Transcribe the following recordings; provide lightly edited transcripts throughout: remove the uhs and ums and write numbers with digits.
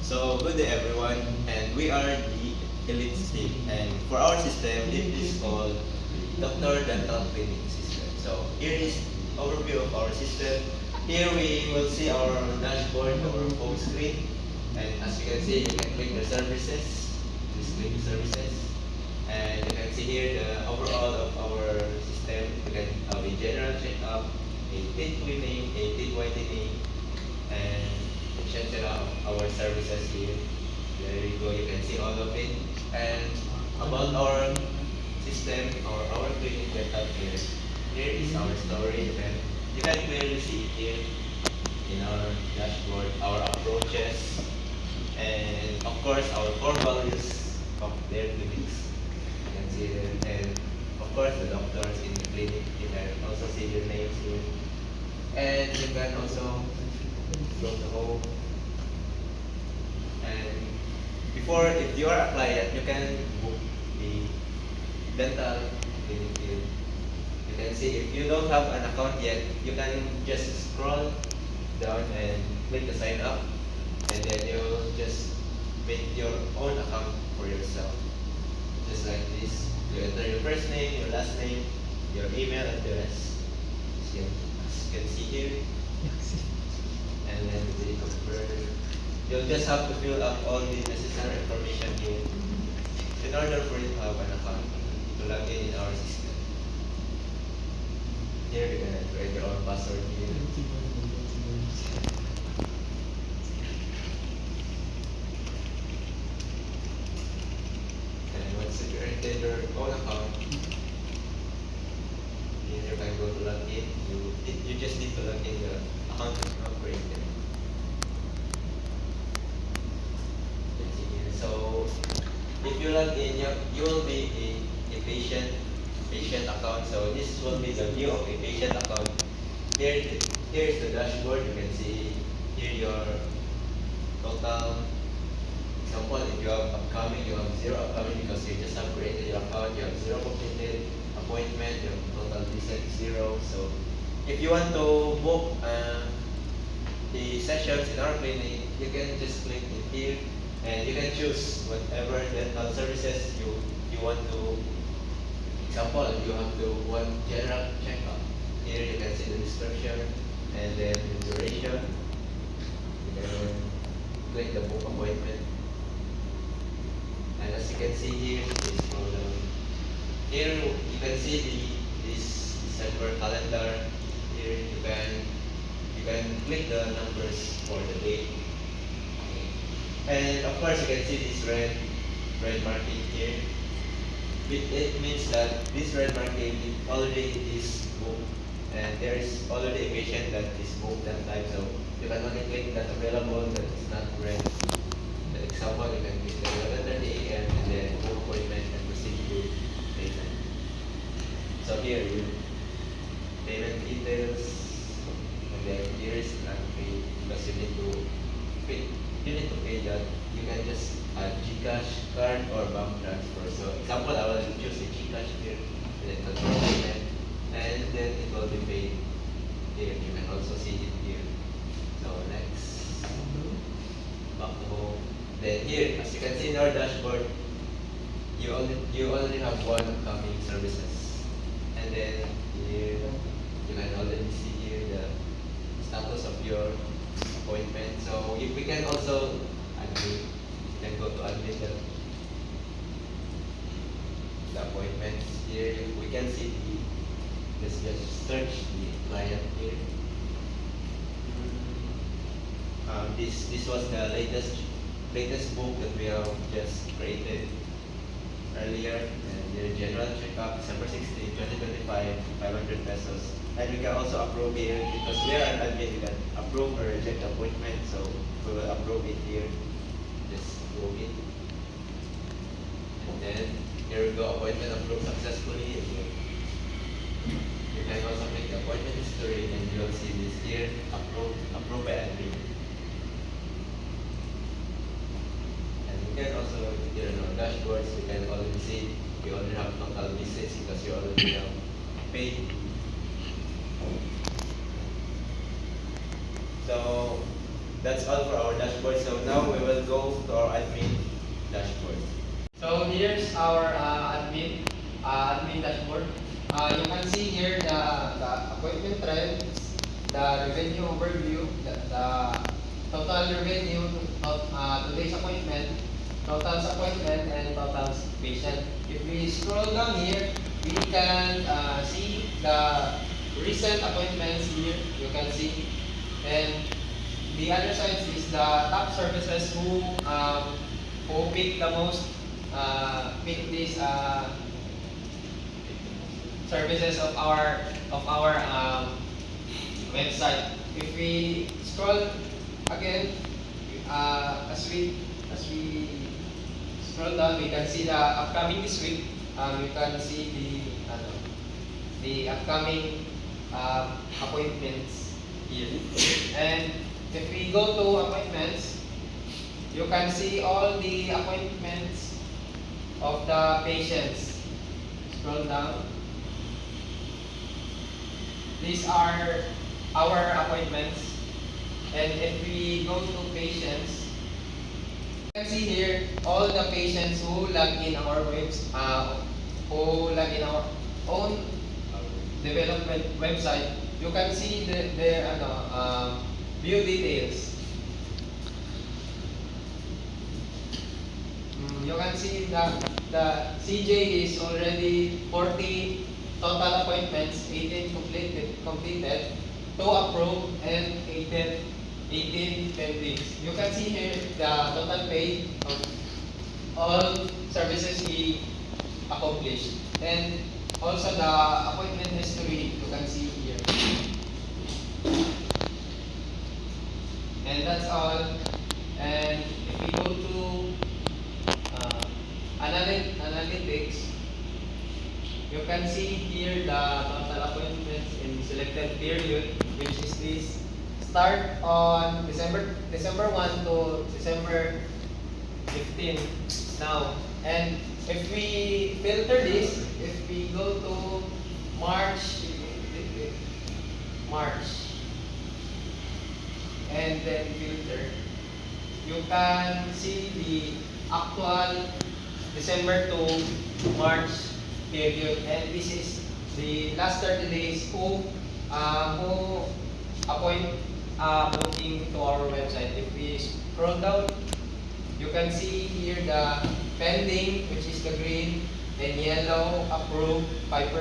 So good day everyone, and we are the Elite team. And for our system, it is called Doctor Dental Cleaning System. So here is overview of our system. Here we will see our dashboard, our home screen, and as you can see, you can click the services. Just click the services, and you can see here the overall of our system. You can have a general checkup, a teeth cleaning, a teeth whitening, and etc. of our services here. There you go, you can see all of it. And about our system or our clinic setup here, here is our story. You can clearly see it here in our dashboard, our approaches, and of course our core values of their clinics. You can see them, and of course the doctors in the clinic. You can also see their names here, and you can also go to home. And before, if you are a client, you can book the dental clinic here. You can see if you don't have an account yet, you can just scroll down and click the sign up, and then you'll just make your own account for yourself. Just like this. You enter your first name, your last name, your email address. As you can see here. And then the date of birth. You'll just have to fill up all the necessary information here in order for you to have an account to log in our system. Here you can create your own password here. And once you created your own account, then you can go to log in. You just need to log in the account that you have created. So if you log in, you will be a patient account. So this will be the view of a patient account. Here's the dashboard. You can see here your total. Example, if you have upcoming, you have 0 upcoming because you just have created your account. You have 0 completed appointment. You have total visit 0. So if you want to book the sessions in our clinic, you can just click it here. And you can choose whatever dental services you want to. Example, you have to want general checkup. Here you can see the description and then the duration. You can click the book appointment. And as you can see here, this column. Here you can see this December calendar. Here you can click the numbers for the date. And of course, you can see this red marking here. It means that this red marking already is booked, and there is already a patient that is booked that time. So you can only click that available that is not red. For example, you can click the 11:30 a.m. and then book appointment and proceed to payment. So here you payment details, and then here is unpaid because you need to pay. You need to pay that. You can just add GCash, card, or bank transfer. So example, I will choose a GCash here, and then confirm payment, and then it will be paid here. You can also see it here. So next, back to home. Then here, as you can see in our dashboard, you already have one upcoming services, and then here you can already see here the status of your appointment. So if we can also admit, you can go to admit the appointments here. We can see let's just search the client here. This was the latest book that we have just created earlier, and the general checkup December 16, 2025, 500 pesos. And we can also approve here because we are an admin. We can approve or reject the appointment. So we will approve it here. Just approve it. And then here we go. Appointment approved successfully. You can also make the appointment history, and you will see this here. Approved by admin. And you can also here in our dashboards. You can already see we already have total visits because you already have paid. So that's all for our dashboard. So now we will go our admin dashboard. You can see here the appointment trends, the revenue overview, the total revenue of today's appointment, totals appointment, and totals patient. If we scroll down here, we can see the recent appointments here. You can see, and the other side is the top services who pick the most pick these services of our website. If we scroll again, as we scroll down, we can see the upcoming this week. You can see the upcoming appointments here. And if we go to appointments, you can see all the appointments of the patients. Scroll down. These are our appointments. And if we go to patients, you can see here all the patients who log in our who log in our own development website. You can see their view details. You can see that the CJ is already 40 total appointments, 18 completed, 2 approved, and 18 pending. You can see here the total pay of all services he accomplished, and also the appointment history you can see here. And that's all. And if we go to analytics, you can see here the total appointments in selected period, which is this start on December 1 to December 15 now. And if we filter this, if we go to March, and then filter, you can see the actual December to March period, and this is the last 30 days who appoint booking to our website. If we scroll down, you can see here the pending, which is the green, and yellow approved 5,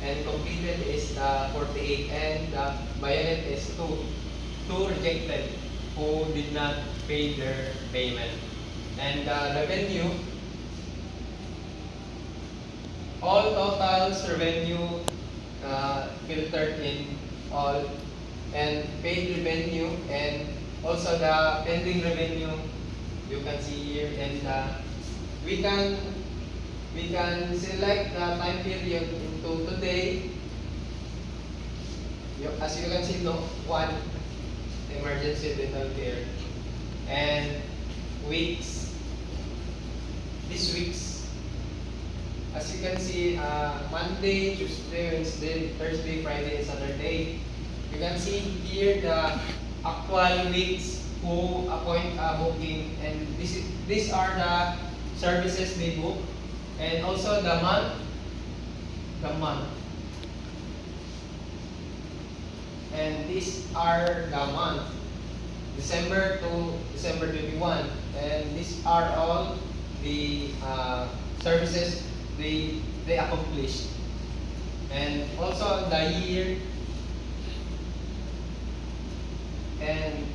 and completed is the 48, and the violet is 2 rejected who did not pay their payment. And the revenue, all totals revenue filtered in all, and paid revenue, and also the pending revenue you can see here. And we can select the time period into today. As you can see, one emergency dental care, and weeks, this week's, as you can see, Monday, Tuesday, Wednesday, Thursday, Friday, and Saturday. You can see here the actual weeks who appoint booking, and these are the services they book, and also the month, and these are the month, December to December 21, and these are all the services they accomplished, and also the year, and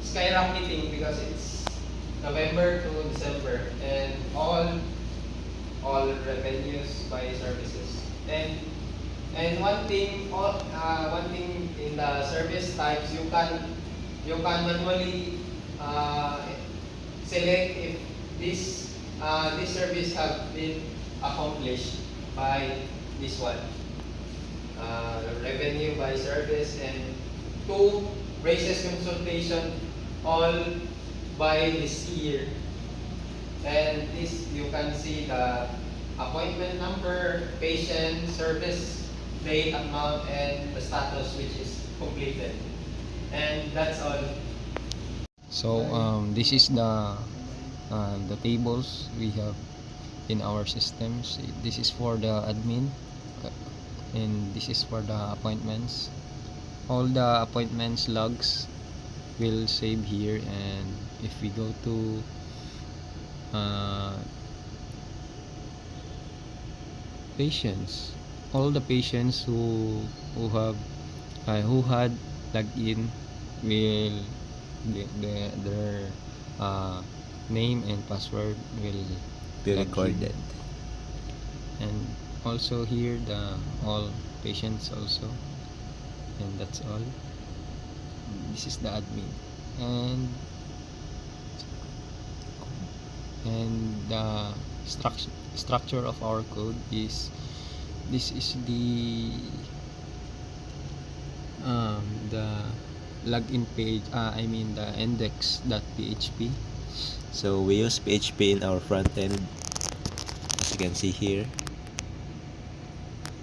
skyrocketing because it's November to December, and all revenues by services. And one thing in the service types, you can manually select if this service have been accomplished by this one. Revenue by service, and 2 braces consultation, all by this year. And this, you can see the appointment number, patient, service, date, amount, and the status, which is completed. And that's all. So this is the tables we have in our systems. This is for the admin, and this is for the appointments. All the appointments logs will save here, and if we go to patients, all the patients who had logged in will their name and password will Be log in. recorded. And also here the all patients also, and that's all. This is the admin, and the structure of our code is, this is the login page, I mean the index.php. So we use PHP in our front end, as you can see here.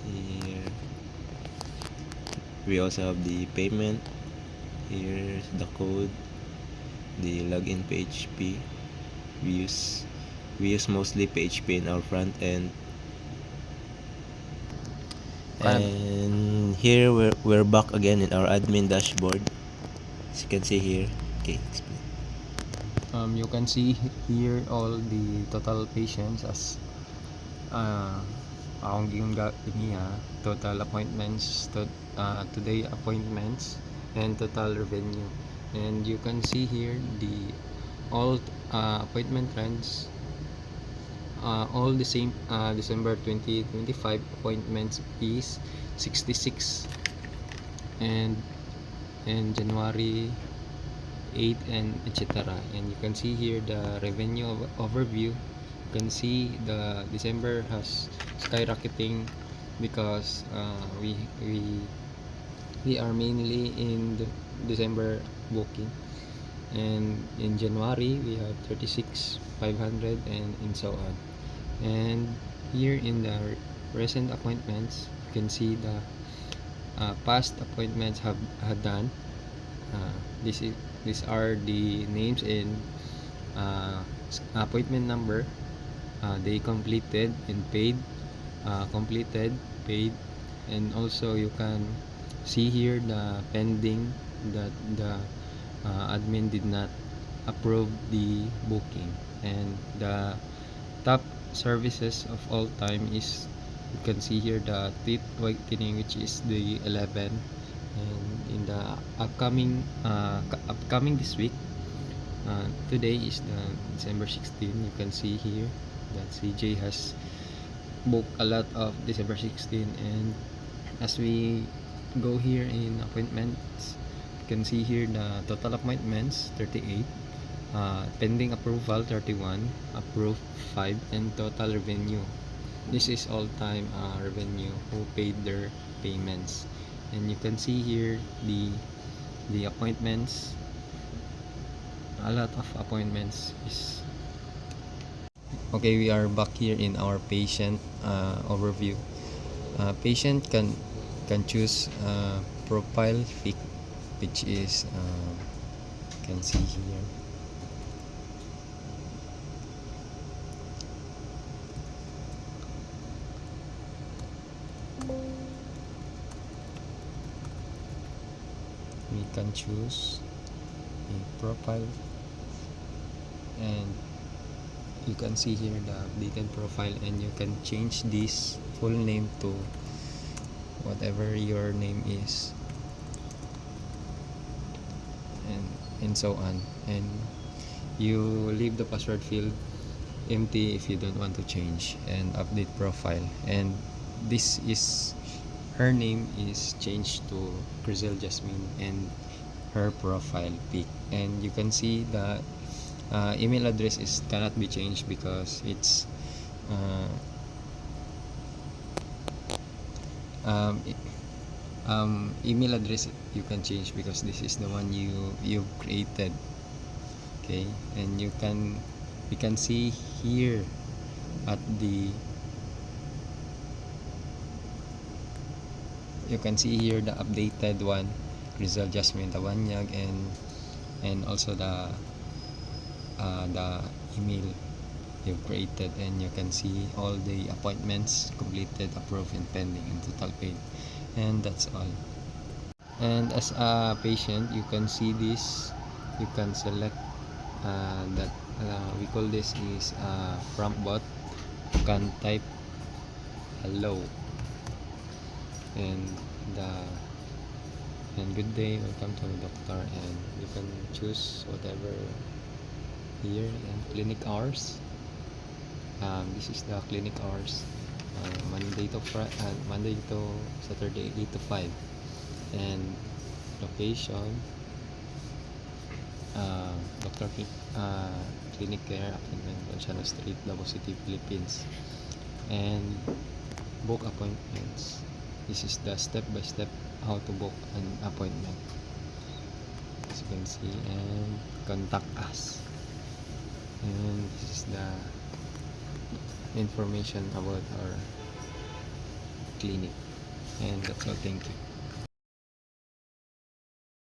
Here we also have the payment. Here's the code, the login PHP. We use mostly PHP in our front end. And here we're back again in our admin dashboard, as you can see here. Okay, explain. You can see here all the total patients as akong giun niya, total appointments, today appointments, and total revenue. And you can see here the all appointment trends, all the same. December 2025 appointments is 66, and January 8, and etc. And you can see here the revenue overview. You can see the December has skyrocketing because we are mainly in the December booking, and in January we have 36,500, and so on. And here in the recent appointments, you can see the past appointments have done. These are the names and appointment number. They completed and paid, completed, paid, and also you can see here the pending, that the admin did not approve the booking. And the top services of all time is, you can see here the teeth whitening, which is the 11. And in the upcoming this week, today is the December 16. You can see here that CJ has booked a lot of December 16. And as we go here in appointments, you can see here the total appointments 38, pending approval 31, approved 5, and total revenue. This is all time revenue who paid their payments. And you can see here the appointments, a lot of appointments is okay. We are back here in our patient overview. Patient can choose profile pic, which is you can see here. We can choose a profile, and you can see here the updated profile, and you can change this full name to whatever your name is, and so on. And you leave the password field empty if you don't want to change, and update profile. And this is, her name is changed to Crizel Jasmine, and her profile pic. And you can see the email address is cannot be changed because it's email address you can change because this is the one you've created. Okay, and you can see here at the, you can see here the updated one, Rizal Jasmine Tawanyag, and also the email you've created, and you can see all the appointments completed, approved, and pending, and total paid. And that's all. And as a patient, you can see this. You can select that we call this is prompt bot. You can type hello and the and good day, welcome to the doctor, and you can choose whatever here. And clinic hours, this is the clinic hours, Monday to Saturday 8 to 5. And location, Dr. Clinic Care, appointment, Ponciano Street, Davao City, Philippines. And book appointments, this is the step-by-step how to book an appointment, as you can see. And contact us, and this is the information about our clinic. And that's all. Thank you.